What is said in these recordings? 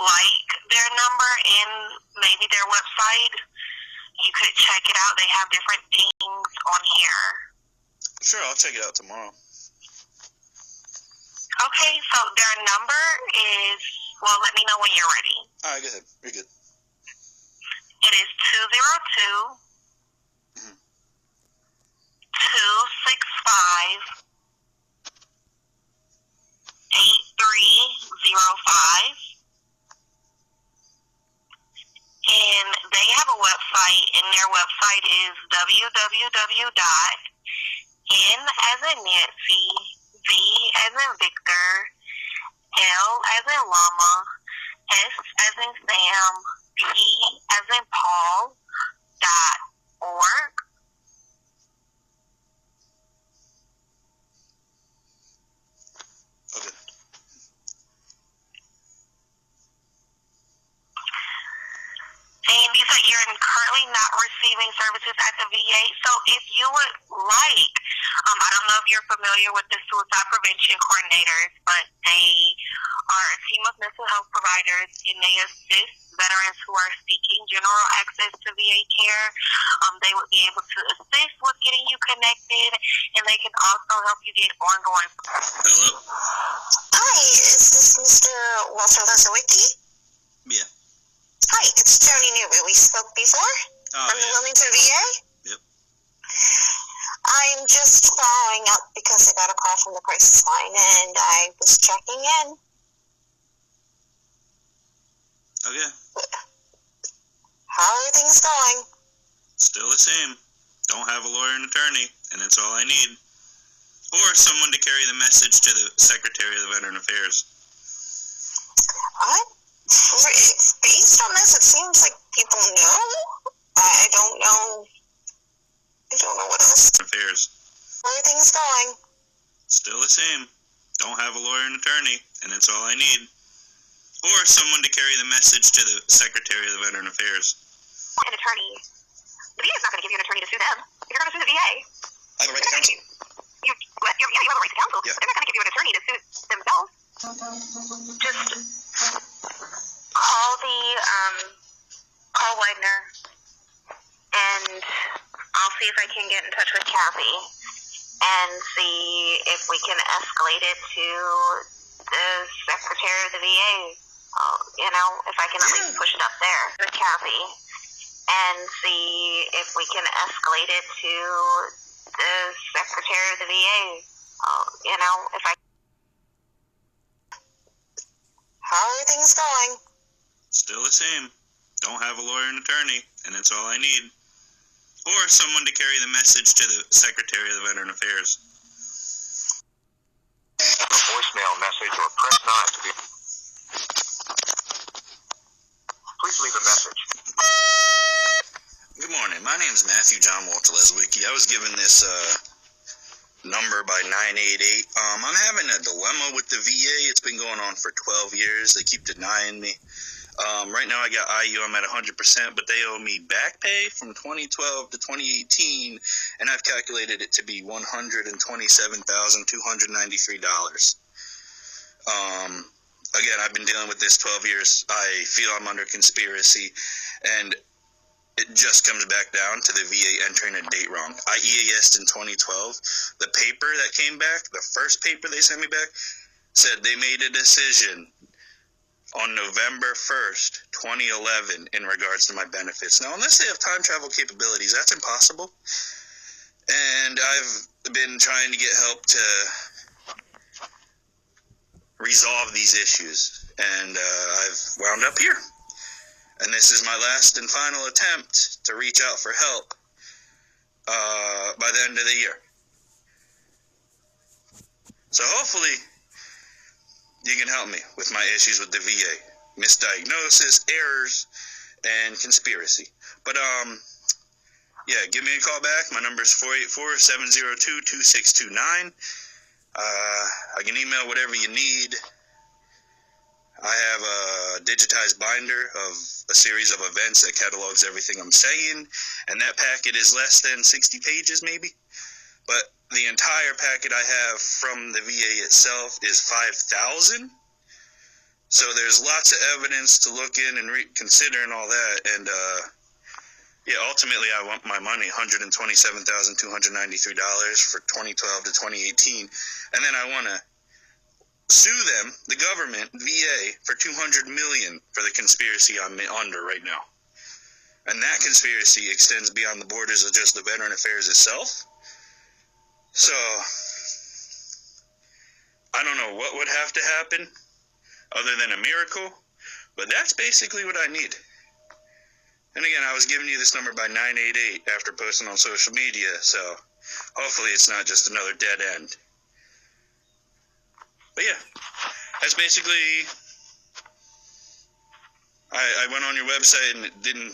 like their number in maybe their website, you could check it out. They have different things on here. Sure, I'll check it out tomorrow. Okay, so their number is, well, let me know when you're ready. All right, go ahead. You're good. It is 202 265 8305. And they have a website, and their website is www.N as in Nancy, V as in Victor, L as in Llama, S as in Sam, P as in Paul, .org. Okay. And you said you're currently not receiving services at the VA. So if you would like, I don't know if you're familiar with the suicide prevention coordinators, but they are a team of mental health providers, and they assist veterans who are seeking general access to VA care. They would be able to assist with getting you connected, and they can also help you get ongoing. Hello? Hi, is this Mr. Walter Lesowicki? Yeah. Hi, it's Joni Newby. We spoke before from the Wilmington VA. Yep. I'm just following up because I got a call from the crisis line, and I was checking in. Okay. How are things going? Still the same. Don't have a lawyer and attorney, and that's all I need. Or someone to carry the message to the Secretary of the Veteran Affairs. Based on this, it seems like people know. I don't know what else. Affairs. How are things going? Still the same. Don't have a lawyer and attorney, and that's all I need. Or someone to carry the message to the Secretary of the Veteran Affairs. An attorney. The VA is not going to give you an attorney to sue them. If you're going to sue the VA, I have a right to counsel. you have a right to counsel. Yeah. They're not going to give you an attorney to sue themselves. Just call call Widener, and I'll see if I can get in touch with Kathy and see if we can escalate it to the Secretary of the VA. If I can at least push it up there with Kathy and see if we can escalate it to the Secretary of the VA. If I. How are things going? Still the same. Don't have a lawyer and attorney, and that's all I need. Or someone to carry the message to the Secretary of the Veteran Affairs. A voicemail message or press 9 to be... Please leave a message. Good morning. My name is Matthew John Walter Leswicki. I was given this number by 988. I'm having a dilemma with the VA. It's been going on for 12 years. They keep denying me. Right now I got IU. I'm at 100%, but they owe me back pay from 2012 to 2018, and I've calculated it to be $127,293. Again, I've been dealing with this 12 years. I feel I'm under conspiracy, and it just comes back down to the VA entering a date wrong. I EAS'd in 2012. The paper that came back, the first paper they sent me back, said they made a decision on November 1st, 2011, in regards to my benefits. Now, unless they have time travel capabilities, that's impossible. And I've been trying to get help to resolve these issues, and I've wound up here. And this is my last and final attempt to reach out for help by the end of the year. So hopefully you can help me with my issues with the VA, misdiagnosis, errors, and conspiracy. But yeah, give me a call back. My number is 484-702-2629. I can email whatever you need. I have a digitized binder of a series of events that catalogs everything I'm saying, and that packet is less than 60 pages maybe. But the entire packet I have from the VA itself is 5,000. So there's lots of evidence to look in and consider and all that. And, yeah, ultimately I want my money, $127,293 for 2012 to 2018. And then I want to sue them, the government, VA, for $200 million for the conspiracy I'm under right now. And that conspiracy extends beyond the borders of just the Veteran Affairs itself. So, I don't know what would have to happen other than a miracle, but that's basically what I need. And again, I was giving you this number by 988 after posting on social media, so hopefully it's not just another dead end. But yeah, that's basically, I went on your website and didn't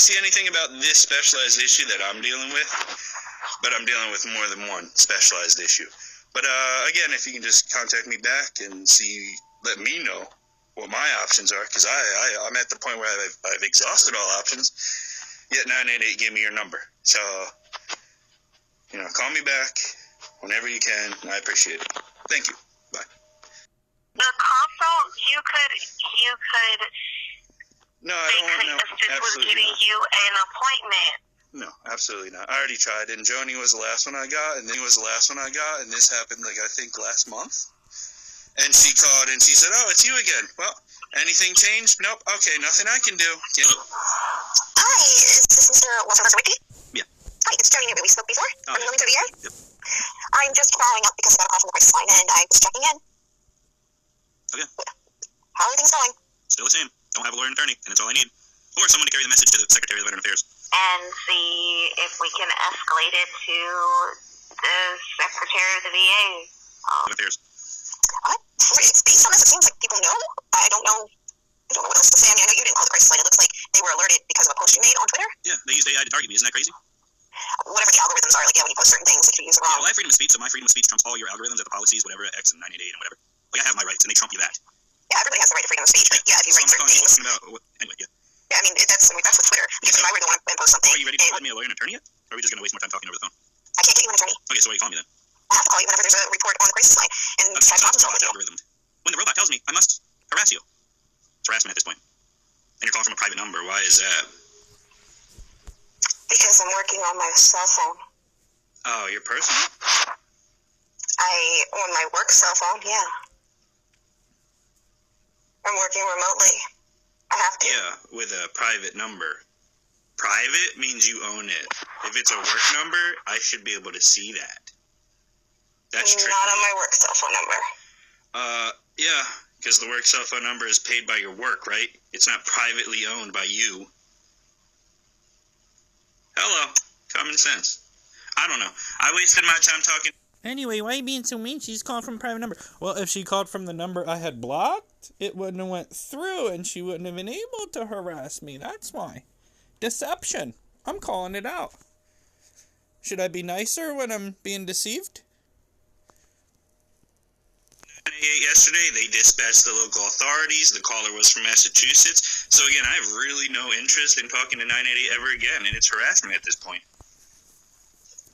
see anything about this specialized issue that I'm dealing with, but I'm dealing with more than one specialized issue. But again, if you can just contact me back and let me know what my options are, because I'm at the point where I've exhausted all options, yet 988 gave me your number. So, call me back whenever you can. I appreciate it. Thank you. Bye. The consult, you could. No, I don't want no. Absolutely giving not. you an appointment. No, absolutely not. I already tried, and Joni was the last one I got, and then was the last one I got, and this happened, I think last month. And she called, and she said, "Oh, it's you again. Well, anything changed? Nope. Okay, nothing I can do." Hi, is this Mr. Walter Whitby? Yeah. Hi, it's Joni Newby. We spoke before. Oh, I'm going to VA. Yep. I'm just following up because I got a call from the crisis line, and I was checking in. Okay. How are things going? Still the same. Don't have a lawyer and attorney, and it's all I need. Or someone to carry the message to the Secretary of Veteran Affairs. And see if we can escalate it to the Secretary of the VA. Affairs. Based on this, it seems like people know. I don't know what else to say. I mean, I know you didn't call the crisis line. It looks like they were alerted because of a post you made on Twitter. Yeah, they used AI to target me. Isn't that crazy? Whatever the algorithms are, when you post certain things, if you use it wrong. Yeah, well, I have freedom of speech, so my freedom of speech trumps all your algorithms and the policies, whatever, X and 988 and whatever. I have my rights, and they trump you that. Yeah, everybody has the right to freedom of speech, but yeah, if you write certain things. Anyway, yeah. Yeah, I mean, that's with Twitter. Because if I were the one to post something. Are you ready to get me a lawyer and attorney yet? Or are we just going to waste more time talking over the phone? I can't get you an attorney. Okay, so why you call me then? I have to call you whenever there's a report on the crisis line, and try to problem solve with you. Algorithm. When the robot tells me I must harass you, it's harassment at this point. And you're calling from a private number. Why is that? Because I'm working on my cell phone. Oh, your personal? On my work cell phone, yeah. I'm working remotely. I have to. Yeah, with a private number. Private means you own it. If it's a work number, I should be able to see that. That's tricky. Not on my work cell phone number. Yeah, because the work cell phone number is paid by your work, right? It's not privately owned by you. Hello. Common sense. I don't know. I wasted my time talking. Anyway, why are you being so mean? She's calling from a private number. Well, if she called from the number I had blocked, it wouldn't have went through, and she wouldn't have been able to harass me. That's why. Deception. I'm calling it out. Should I be nicer when I'm being deceived? Yesterday, they dispatched the local authorities. The caller was from Massachusetts. So again, I have really no interest in talking to 988 ever again, and it's harassment at this point.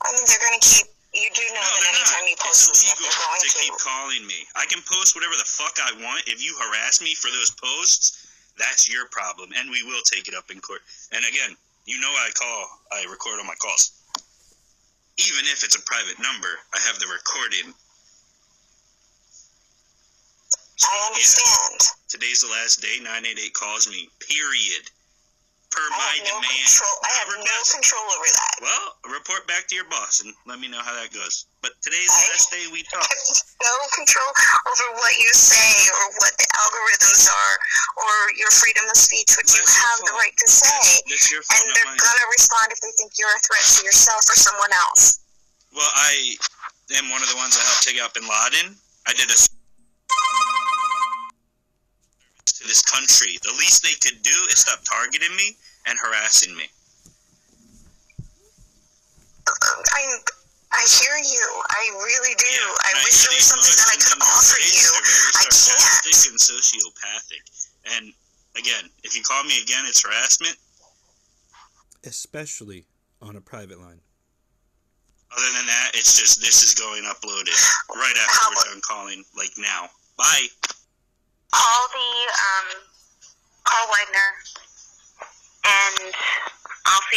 I mean, they're going to keep. You do know that anytime you post it's stuff, illegal they're going to keep calling me. I can post whatever the fuck I want. If you harass me for those posts, that's your problem, and we will take it up in court. And again, you know I record all my calls. Even if it's a private number, I have the recording. I understand. Yeah. Today's the last day 988 calls me, period. Per my demand. I have no control over that. Well, report back to your boss and let me know how that goes. But today's the last day we talk. I have no control over what you say or what the algorithms are or your freedom of speech, which you have the right to say. That's your fault, and they're going to respond if they think you're a threat to yourself or someone else. Well, I am one of the ones that helped take out Bin Laden. I did a to this country. The least they could do is stop targeting me and harassing me. I hear you. I really do. Yeah, I wish there was something that I could offer you. I can't. And sociopathic. And again, if you call me again, it's harassment. Especially on a private line. Other than that, it's just this is going uploaded right after we're done calling, like now. Bye. All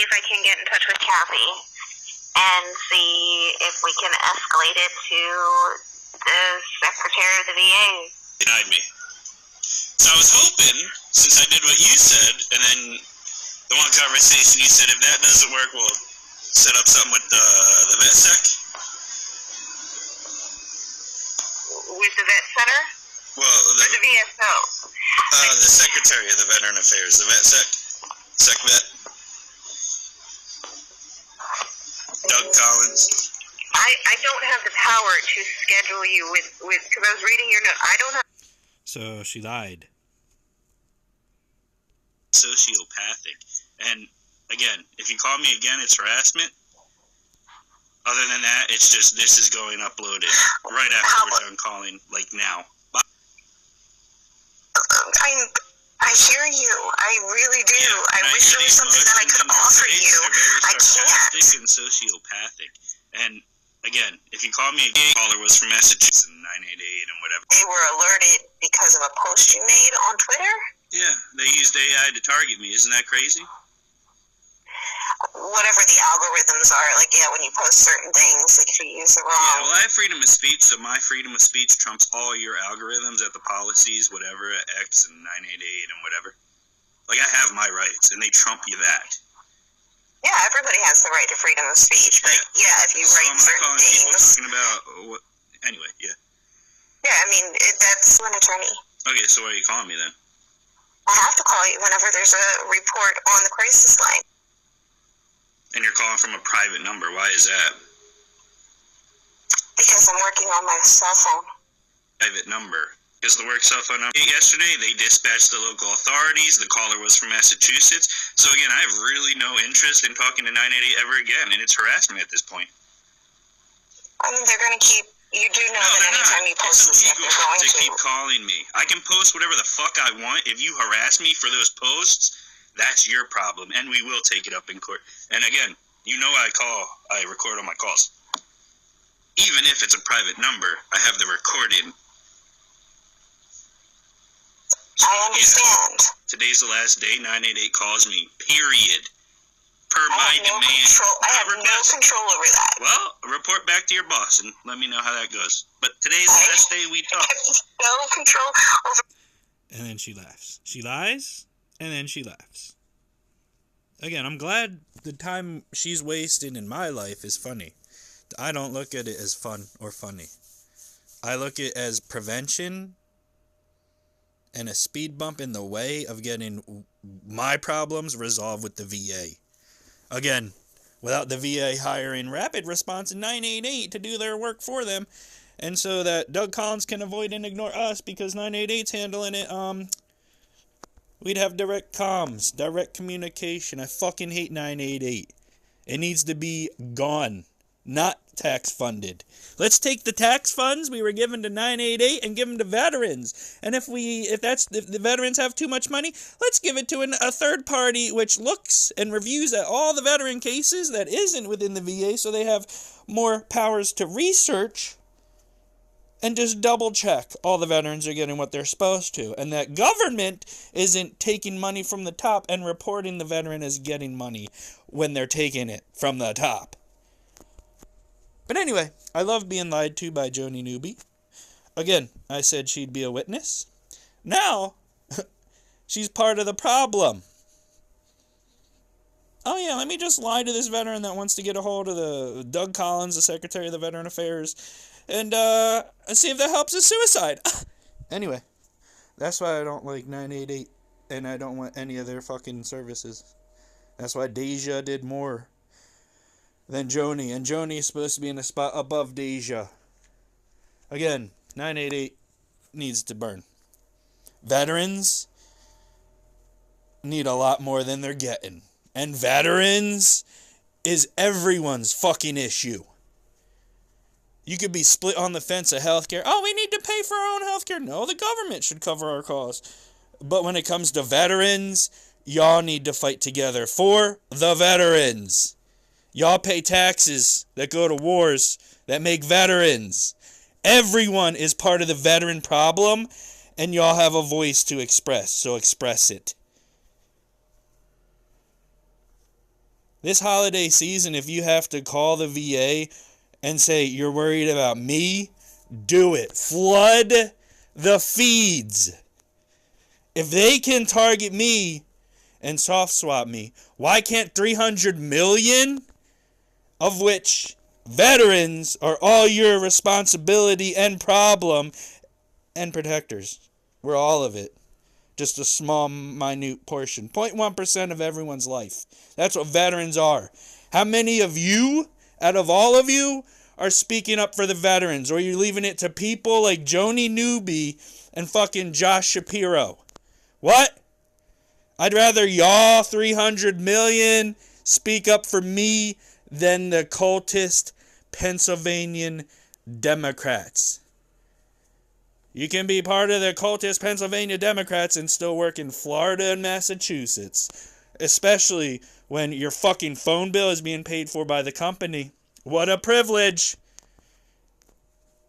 if I can get in touch with Kathy and see if we can escalate it to the Secretary of the VA. Denied me. So I was hoping, since I did what you said, and then the one conversation you said, if that doesn't work, we'll set up something with the VetSec. With the vet center? Well, Or the VSO? the Secretary of the Veteran Affairs, the VetSec, SecVet. Doug Collins. I don't have the power to schedule you with because I was reading your note. I don't have. So she lied. Sociopathic. And again, if you call me again, it's harassment. Other than that, it's just this is going uploaded right after we're done calling, like now. Bye. I hear you. I really do. Yeah, I wish there was something that I could offer you. I can't. Sarcastic and sociopathic. And again, if you call me again, caller was from Massachusetts in 988 and whatever. They were alerted because of a post you made on Twitter? Yeah, they used AI to target me. Isn't that crazy? Whatever the algorithms are, like, yeah, when you post certain things, like, if you use the Yeah, wrong. well, I have freedom of speech, so my freedom of speech trumps all your algorithms at the policies, whatever, at X and 988 and whatever. Like, I have my rights, and they trump you that. Yeah, everybody has the right to freedom of speech, but yeah, if you So write I'm not certain calling people things. talking about what... Anyway, yeah. Yeah, I mean, that's an attorney. Okay, so why are you calling me then? I have to call you whenever there's a report on the crisis line. And you're calling from a private number. Why is that? Because I'm working on my cell phone. Private number. Because the work cell phone number yesterday, they dispatched the local authorities. The caller was from Massachusetts. So again, I have really no interest in talking to 988 ever again, and it's harassment at this point. I mean, they're going to keep. You do know No, that they're anytime not. you post It's this stuff, illegal they're going to to. keep calling me. I can post whatever the fuck I want. If you harass me for those posts, that's your problem, and we will take it up in court. And again, you know I record all my calls. Even if it's a private number, I have the recording. I understand. Today's the last day 988 calls me, period. Per I my have no demand. control. I have no Request. control over that. Well, report back to your boss and let me know how that goes. But today's the last day we I talk. have no control over. And then she laughs. She lies, and then she laughs. Again, I'm glad the time she's wasting in my life is funny. I don't look at it as fun or funny. I look at it as prevention and a speed bump in the way of getting my problems resolved with the VA. Again, without the VA hiring Rapid Response and 988 to do their work for them, and so that Doug Collins can avoid and ignore us because 988's handling it, we'd have direct comms, direct communication. I fucking hate 988. It needs to be gone, not tax funded. Let's take the tax funds we were given to 988 and give them to veterans. And if the veterans have too much money, let's give it to a third party which looks and reviews at all the veteran cases that isn't within the VA, so they have more powers to research and just double check all the veterans are getting what they're supposed to, and that government isn't taking money from the top and reporting the veteran as getting money when they're taking it from the top. But anyway, I love being lied to by Joni Newby. Again, I said she'd be a witness. Now, she's part of the problem. Oh yeah, let me just lie to this veteran that wants to get a hold of the Doug Collins, the Secretary of the Veteran Affairs, and see if that helps his suicide. Anyway, that's why I don't like 988, and I don't want any of their fucking services. That's why Deja did more than Joni, and Joni is supposed to be in a spot above Deja. Again, 988 needs to burn. Veterans need a lot more than they're getting. And veterans is everyone's fucking issue. You could be split on the fence of healthcare. Oh, we need to pay for our own healthcare. No, the government should cover our costs. But when it comes to veterans, y'all need to fight together for the veterans. Y'all pay taxes that go to wars that make veterans. Everyone is part of the veteran problem, and y'all have a voice to express, so express it. This holiday season, if you have to call the VA and say you're worried about me, do it. Flood the feeds. If they can target me and soft swap me, why can't 300 million, of which veterans are all your responsibility and problem, and protectors? We're all of it. Just a small, minute portion. 0.1% of everyone's life. That's what veterans are. How many of you, out of all of you, are speaking up for the veterans? Or are you leaving it to people like Joni Newby and fucking Josh Shapiro? What? I'd rather y'all 300 million speak up for me than the cultist Pennsylvanian Democrats. You can be part of the cultist Pennsylvania Democrats and still work in Florida and Massachusetts. Especially when your fucking phone bill is being paid for by the company. What a privilege.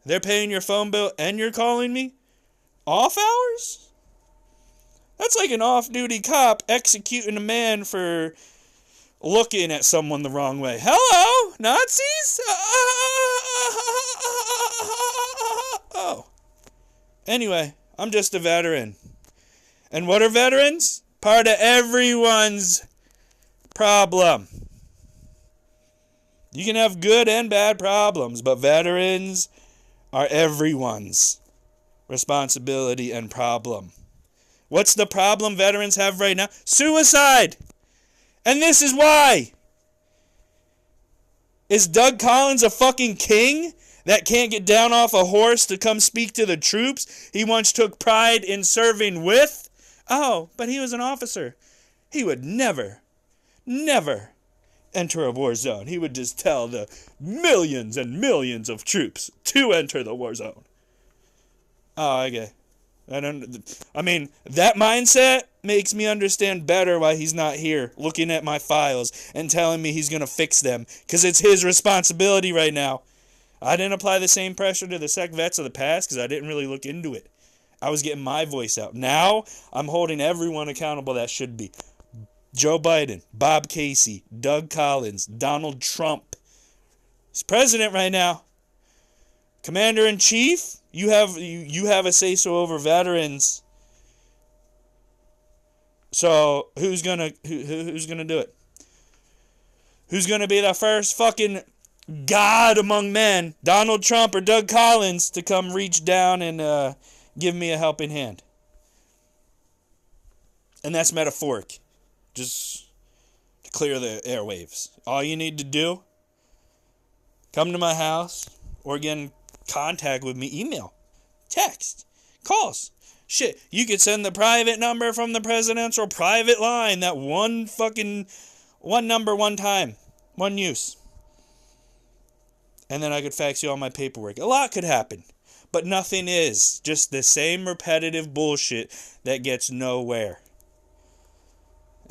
They're paying your phone bill and you're calling me? Off hours? That's like an off-duty cop executing a man for looking at someone the wrong way. Hello, Nazis? Oh. Anyway, I'm just a veteran. And what are veterans? Part of everyone's problem. You can have good and bad problems, but veterans are everyone's responsibility and problem. What's the problem veterans have right now? Suicide! And this is why! Is Doug Collins a fucking king that can't get down off a horse to come speak to the troops he once took pride in serving with? Oh, but he was an officer. He would never enter a war zone. He would just tell the millions and millions of troops to enter the war zone. Oh, okay. I mean, that mindset makes me understand better why he's not here looking at my files and telling me he's going to fix them, because it's his responsibility right now. I didn't apply the same pressure to the sec vets of the past because I didn't really look into it. I was getting my voice out. Now, I'm holding everyone accountable that should be. Joe Biden, Bob Casey, Doug Collins, Donald Trump. He's president right now. Commander-in-Chief, you have a say-so over veterans. So who's gonna do it? Who's gonna be the first fucking god among men, Donald Trump or Doug Collins, to come reach down and give me a helping hand? And that's metaphoric. Just to clear the airwaves. All you need to do, come to my house or get in contact with me, email, text, calls. Shit, you could send the private number from the presidential private line, that one number, one time, one use. And then I could fax you all my paperwork. A lot could happen, but nothing is. Just the same repetitive bullshit that gets nowhere.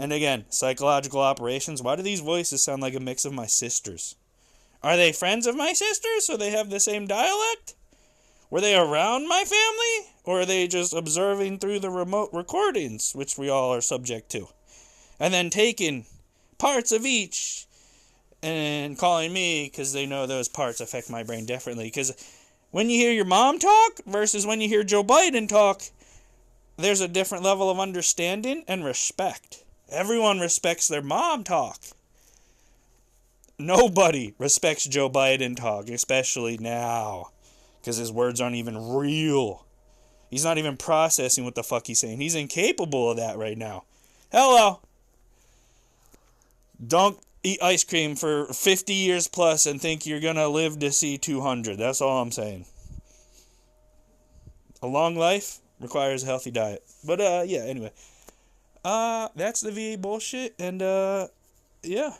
And again, psychological operations. Why do these voices sound like a mix of my sisters? Are they friends of my sisters, so they have the same dialect? Were they around my family? Or are they just observing through the remote recordings, which we all are subject to? And then taking parts of each and calling me because they know those parts affect my brain differently. Because when you hear your mom talk versus when you hear Joe Biden talk, there's a different level of understanding and respect. Everyone respects their mom talk. Nobody respects Joe Biden talk, especially now, because his words aren't even real. He's not even processing what the fuck he's saying. He's incapable of that right now. Hello. Don't eat ice cream for 50 years plus and think you're going to live to see 200. That's all I'm saying. A long life requires a healthy diet. But, yeah, anyway. That's the VA bullshit, and, yeah.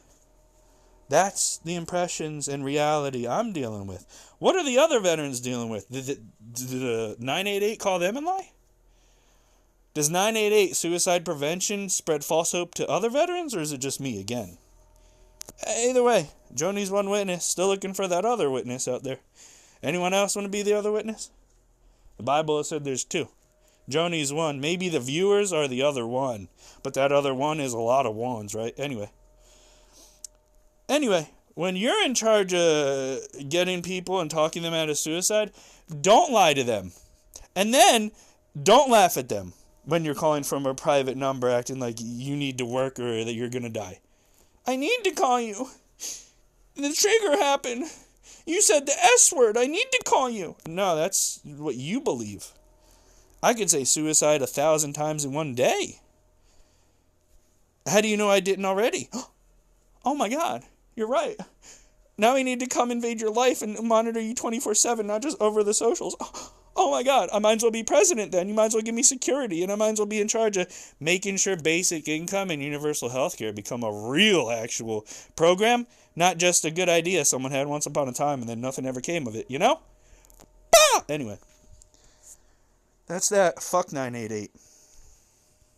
That's the impressions and reality I'm dealing with. What are the other veterans dealing with? Did the 988 call them and lie? Does 988 suicide prevention spread false hope to other veterans, or is it just me again? Either way, Joni's one witness. Still looking for that other witness out there. Anyone else want to be the other witness? The Bible has said there's two. Joni's one. Maybe the viewers are the other one. But that other one is a lot of ones, right? Anyway. Anyway, when you're in charge of getting people and talking them out of suicide, don't lie to them. And then, don't laugh at them when you're calling from a private number acting like you need to work or that you're going to die. I need to call you. The trigger happened. You said the S word. I need to call you. No, that's what you believe. I could say suicide 1,000 times in one day. How do you know I didn't already? Oh my God, you're right. Now I need to come invade your life and monitor you 24/7, not just over the socials. Oh my God, I might as well be president then. You might as well give me security, and I might as well be in charge of making sure basic income and universal health care become a real, actual program, not just a good idea someone had once upon a time and then nothing ever came of it, you know? Bah! Anyway, that's that. Fuck 988.